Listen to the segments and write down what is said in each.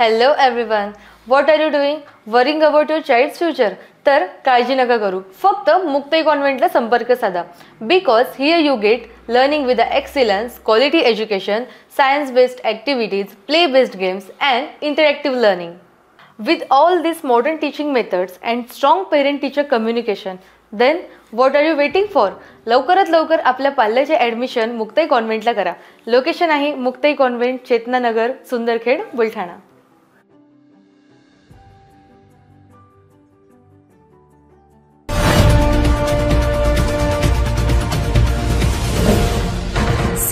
Hello everyone. What are you doing? Worrying about your child's future? तर काळजी नका करू. फक्त मुक्ताई कॉन्व्हेंटला संपर्क साधा. Because here you get learning with the excellence, quality education, science-based activities, play-based games and interactive learning. With all these modern teaching methods and strong parent-teacher communication, then what are you waiting for? लवकरात लवकर आपल्या पाल्याचे admission Muktai कॉन्व्हेंटला करा. Location आहे Muktai convent, Chetananagar, Sundarkhed, Buldhana.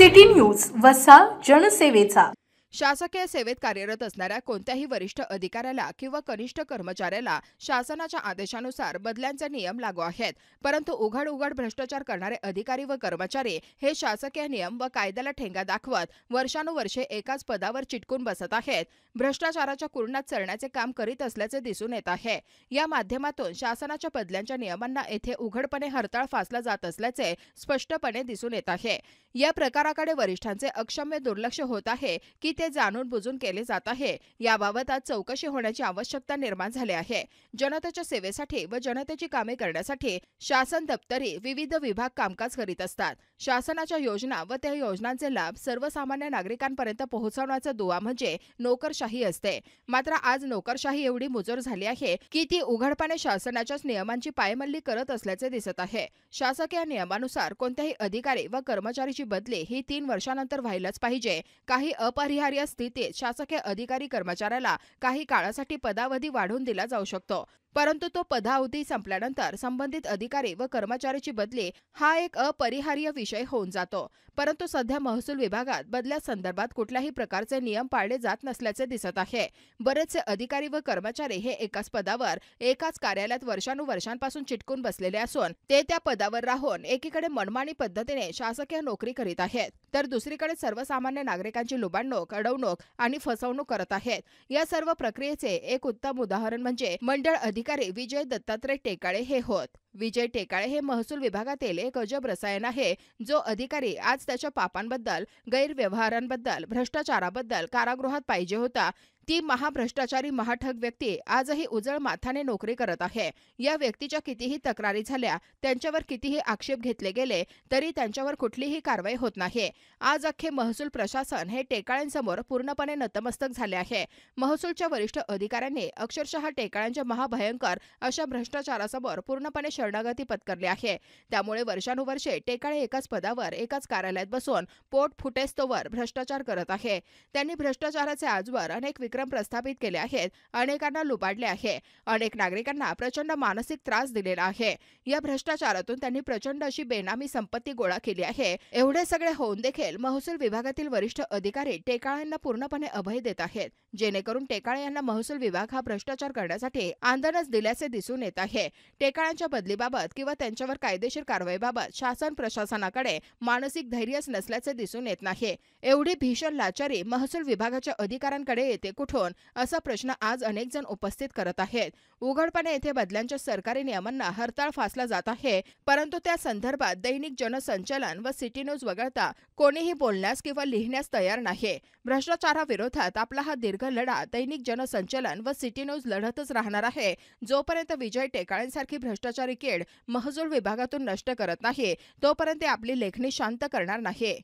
City news वसा जनसेवेचा. शासकीय सेवेत कार्यरत असणाऱ्या कोणत्याही वरिष्ठ अधिकाऱ्याला किंवा कनिष्ठ कर्मचाऱ्याला शासनाच्या आदेशानुसार बदल्यांचे नियम लागू आहेत. परंतु उघड भ्रष्टाचार करणारे अधिकारी व कर्मचारी हे शासकीय नियम व कायद्याला ठेंगा दाखवत वर्षानुवर्षे एकाच पदावर चिटकून बसत आहेत. भ्रष्टाचाराच्या कुरणात चरण्याचे काम करीत असल्याचे दिसून येत आहे. या माध्यमातून शासनाच्या बदल्यांच्या नियमांना येथे उघडपणे हरताळ फासला जात असल्याचे स्पष्टपणे दिसून येत आहे. या प्रकाराकडे वरिष्ठांचे अक्षम्य दुर्लक्ष होत आहे की ते जाणून बुजून केले जात आहे. याबाबत आज चौकशी होण्याची आवश्यकता निर्माण झाली आहे. जनतेच्या सेवेसाठी व जनतेची कामे करण्यासाठी शासन दप्तरी विविध विभाग कामकाज करीत असतात. शासनाच्या योजना व त्या योजनांचे लाभ सर्वसामान्य नागरिकांपर्यंत पोहोचवण्याचा दुवा म्हणजे नोकरशाही असते. मात्र आज नोकरशाही एवढी मुजोर झाली आहे की ती उघडपणे शासनाच्याच नियमांची पायमल्ली करत असल्याचे दिसत आहे. शासकीय नियमानुसार कोणत्याही अधिकारी व कर्मचारीची बदली ही 3 वर्षांनंतर व्हायलाच पाहिजे. काही अपरिहार्य स्थितीत शासकीय अधिकारी कर्मचाऱ्याला काही काळासाठी पदावधी वाढवून दिला जाऊ शकतो. परंतु तो पदावधी संपल्यानंतर संबंधित अधिकारी व कर्मचाऱ्याची बदली हा एक अपरिहार्य विषय होऊन जातो. परंतु सध्या महसूल विभागात बदल्या संदर्भात कुठल्याही प्रकारचे नियम पाळले जात नसल्याचे दिसत आहे. बरेचसे अधिकारी व कर्मचारी हे एकाच पदावर एकाच कार्यालयात वर्षानुवर्षांपासून चिटकून बसलेले असून ते त्या पदावर राहून एकीकडे मनमानी पद्धतीने शासकीय नोकरी करीत आहेत, तर दुसरीकडे सर्वसामान्य नागरिकांची लुबाडणूक, अडवणूक आणि फसवणूक करत आहेत. या सर्व प्रक्रियेचे एक उत्तम उदाहरण म्हणजे मंडळ अधिकारी विजय दत्तात्रय टेकाळे हे होत. विजय टेकाळे हे महसूल विभागातील एक अजब रसायन आहे, जो अधिकारी आज त्याच्या पापांबद्दल, गैरव्यवहारांबद्दल, भ्रष्टाचाराबद्दल कारागृहात पाहिजे होता. ती महाभ्रष्टाचारी महाठग व्यक्ती आजही उजळ माथाने नोकरी करत आहे. या व्यक्तीच्या कितीही तक्रारी झाल्या, त्यांच्यावर कितीही आक्षेप घेतले गेले तरी त्यांच्यावर कुठलीही कारवाई होत नाही. आज अख्खे महसूल प्रशासन हे टेकाळ्यांसमोर पूर्णपणे नतमस्तक झाले आहे. महसूलच्या वरिष्ठ अधिकाऱ्यांनी अक्षरशः टेकाळ्यांच्या महाभयंकर अशा भ्रष्टाचारासमोर पूर्णपणे शरणागती पत्करली आहे. त्यामुळे वर्षानुवर्षे टेकाळे एकाच पदावर एकाच कार्यालयात बसून पोट फुटेस्तोवर भ्रष्टाचार करत आहे. त्यांनी भ्रष्टाचाराचे आजवर अनेक विक्रम प्रस्थापित केले आहेत, अनेकांना लुबाडले आहे, अनेक नागरिकांना प्रचंड मानसिक त्रास दिलेला आहे. या भ्रष्टाचारातून त्यांनी प्रचंड अशी बेनामी संपत्ती गोळा केली आहे. एवढे सगळे होऊन देखील महसूल विभागातील वरिष्ठ अधिकारी टेकाळ्यांना पूर्णपणे अभय देत आहेत, जेणेकरून टेकाळे यांना महसूल विभाग हा भ्रष्टाचार करण्यासाठी आंदोलनच दिल्याचे दिसून येत आहे. टेकाळ्यांच्या बदलीबाबत किंवा त्यांच्यावर कायदेशीर कारवाईबाबत शासन प्रशासनाकडे मानसिक धैर्यच नसल्याचे दिसून येत नाही. एवढी भीषण लाचारी महसूल विभागाच्या अधिकाऱ्यांकडे येते कुठून, असा प्रश्न आज अनेक जण उपस्थित करत आहेत. उघडपणे येथे बदल्यांच्या सरकारी नियमांना हरताळ फासला जात आहे, परंतु त्या संदर्भात दैनिक जनसंचलन व सिटी न्यूज वगळता कोणीही बोलण्यास किंवा लिहिण्यास तयार नाही. भ्रष्टाचाराविरोधात आपला हा दीर्घ लढा दैनिक जनसंचलन व सिटी न्यूज लढतच राहणार आहे, जोपर्यंत विजय टेकाळ्यांसारखी भ्रष्टाचारी कीड महसूल विभागातून नष्ट करत नाही, तोपर्यंत आपली लेखणी शांत करणार नाही.